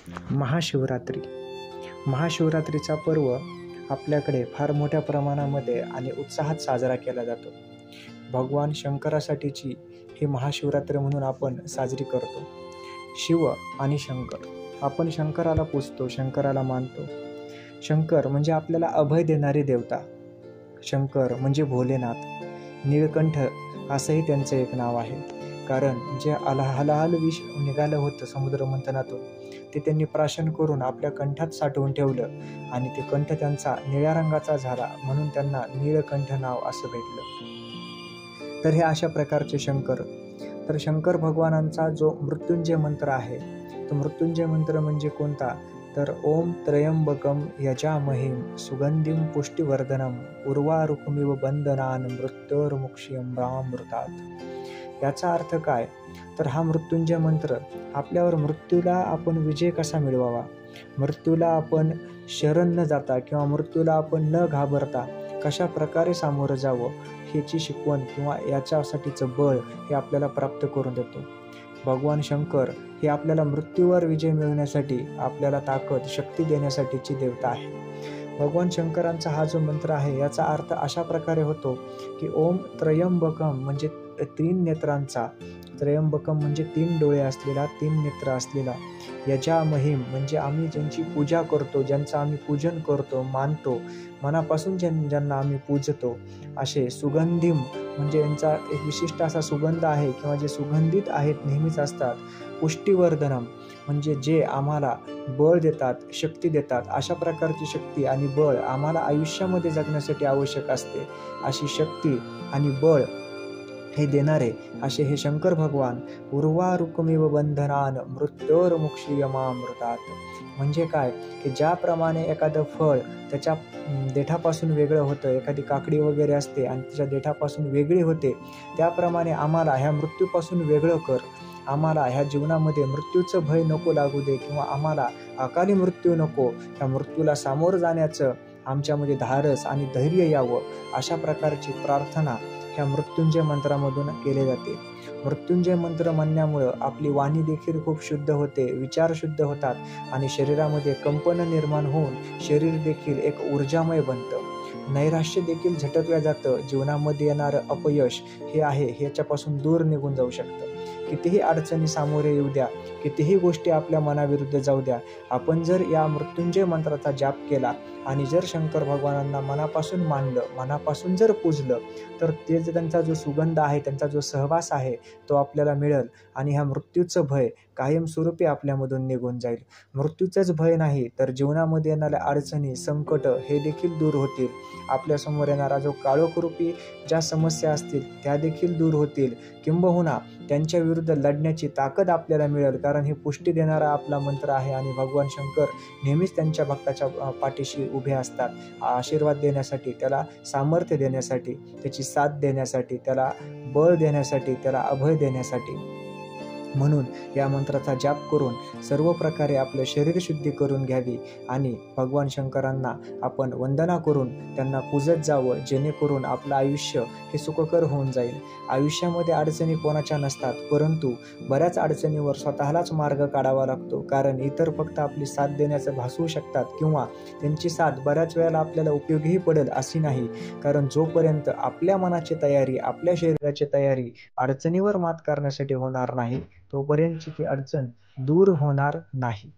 महाशिवरात्री. महाशिवरात्रीचा पर्व आपल्याकडे फार मोठ्या प्रमाणामध्ये आणि उत्साहात साजरा केला जातो. भगवान शंकरासाठीची ही महाशिवरात्री म्हणून आपण साजरी करतो. शिव आणि शंकर, आपण शंकराला पूजतो, शंकराला मानतो. शंकर म्हणजे आपल्याला अभय देणारी देवता. शंकर म्हणजे भोलेनाथ. नीळकंठ असंही त्यांचं एक नाव आहे. कारण जे हलाहल विष निघालं होतं समुद्र मंथनातून, ते त्यांनी प्राशन करून आपल्या कंठात साठवून ठेवलं आणि ते कंठ त्यांचा निळ्या रंगाचा झाला, म्हणून त्यांना नीळकंठ नाव असं भेटलं. तर हे अशा प्रकारचे शंकर. तर शंकर भगवानांचा जो मृत्युंजय मंत्र आहे, तो मृत्युंजय मंत्र म्हणजे कोणता? तर ओम त्र्यंबकम यजामहे सुगंधिम पुष्टिवर्धनम उर्वारुकमिव बंधनान मृत्योर्मुक्षीयमामृतात्. याचा अर्थ काय? तर हा मृत्युंजय मंत्र आपल्यावर मृत्यूला आपण विजय कसा मिळवावा, मृत्यूला आपण शरण न जाता किंवा मृत्यूला आपण न घाबरता कशा प्रकारे सामोरं जावं, ह्याची शिकवण किंवा याच्यासाठीचं बळ हे आपल्याला प्राप्त करून देतो. भगवान शंकर हे आपल्याला मृत्यूवर विजय मिळवण्यासाठी, आपल्याला ताकद शक्ती देण्यासाठीची देवता आहे. भगवान शंकरांचा हा जो मंत्र आहे, याचा अर्थ अशा प्रकारे होतो की ओम त्र्यंबकम म्हणजे 3 नेत्रांचा, त्र्यंबकम म्हणजे 3 डोळे असलेला, 3 नेत्र असलेला, यजामहिम म्हणजे आम्ही ज्यांची पूजा करतो, ज्यांचं आम्ही पूजन करतो, मानतो, मनापासून ज्यांना आम्ही पूजतो, असे सुगंधिम म्हणजे यांचा एक विशिष्ट असा सुगंध आहे किंवा जे सुगंधित आहेत, नेहमीच असतात. पुष्टिवर्धनम म्हणजे जे आम्हाला बळ देतात, शक्ती देतात. अशा प्रकारची शक्ती आणि बळ आम्हाला आयुष्यामध्ये जगण्यासाठी आवश्यक असते. अशी शक्ती आणि बळ हे देणारे असे हे शंकर भगवान उर्वारुकमिव बंधनान मृत्योर्मुक्षीयमामृतात्. म्हणजे काय की ज्याप्रमाणे एखादं फळ त्याच्या देठापासून वेगळं होतं, एखादी काकडी वगैरे असते आणि त्याच्या देठापासून वेगळी होते, त्याप्रमाणे आम्हाला ह्या मृत्यूपासून वेगळं कर. आम्हाला ह्या जीवनामध्ये मृत्यूचं भय नको लागू दे किंवा आम्हाला अकाली मृत्यू नको. ह्या मृत्यूला सामोरं जाण्याचं आमच्यामध्ये धाडस आणि धैर्य यावं, अशा प्रकारची प्रार्थना ह्या मृत्युंजय मंत्रामधून केले जाते. मृत्युंजय मंत्र म्हणण्यामुळं आपली वाणी देखील खूप शुद्ध होते, विचार शुद्ध होतात आणि शरीरामध्ये कंपन निर्माण होऊन शरीर देखील एक ऊर्जामय बनतं. नैराश्य देखील झटकलं जातं. जीवनामध्ये येणारं अपयश हे आहे, ह्याच्यापासून दूर निघून जाऊ शकतं. कितीही अडचणी सामोरे येऊ द्या, कितीही गोष्टी आपल्या मनाविरुद्ध जाऊ द्या, आपण जर या मृत्युंजय मंत्राचा जाप केला आणि जर शंकर भगवानांना मनापासून मानलं, मनापासून जर पूजलं, तर ते त्यांचा जो सुगंध आहे, त्यांचा जो सहवास आहे, तो आपल्याला मिळेल आणि ह्या मृत्यूचं भय कायमस्वरूपी आपल्यामधून निघून जाईल. मृत्यूचंच भय नाही तर जीवनामध्ये येणाऱ्या अडचणी, संकट हे देखील दूर होतील. आपल्यासमोर येणारा जो काळोखरूपी ज्या समस्या असतील त्या देखील दूर होतील. किंबहुना त्यांच्या विरुद्ध लढण्याची ताकद आपल्याला मिळेल, कारण हे पुष्टी देणारा आपला मंत्र आहे आणि भगवान शंकर नेहमीच त्यांच्या भक्ताच्या पाठीशी उभे असतात, आशीर्वाद देण्यासाठी, त्याला सामर्थ्य देण्यासाठी, त्याची साथ देण्यासाठी, त्याला बळ देण्यासाठी, त्याला अभय देण्यासाठी. म्हणून या मंत्राचा जाप करून सर्व प्रकारे आपलं शरीर शुद्धी करून घ्यावी आणि भगवान शंकरांना आपण वंदना करून त्यांना पूजत जावं, जेणेकरून आपलं आयुष्य हे सुखकर होऊन जाईल. आयुष्यामध्ये अडचणी कोणाच्या नसतात, परंतु बऱ्याच अडचणीवर स्वतःलाच मार्ग काढावा लागतो. कारण इतर फक्त आपली साथ देण्याचं भासवू शकतात किंवा त्यांची साथ बऱ्याच वेळेला आपल्याला उपयोगीही पडेल अशी नाही. कारण जोपर्यंत आपल्या मनाची तयारी, आपल्या शरीराची तयारी अडचणीवर मात करण्यासाठी होणार नाही, तोपर्यंतची ती अडचण दूर होणार नाही.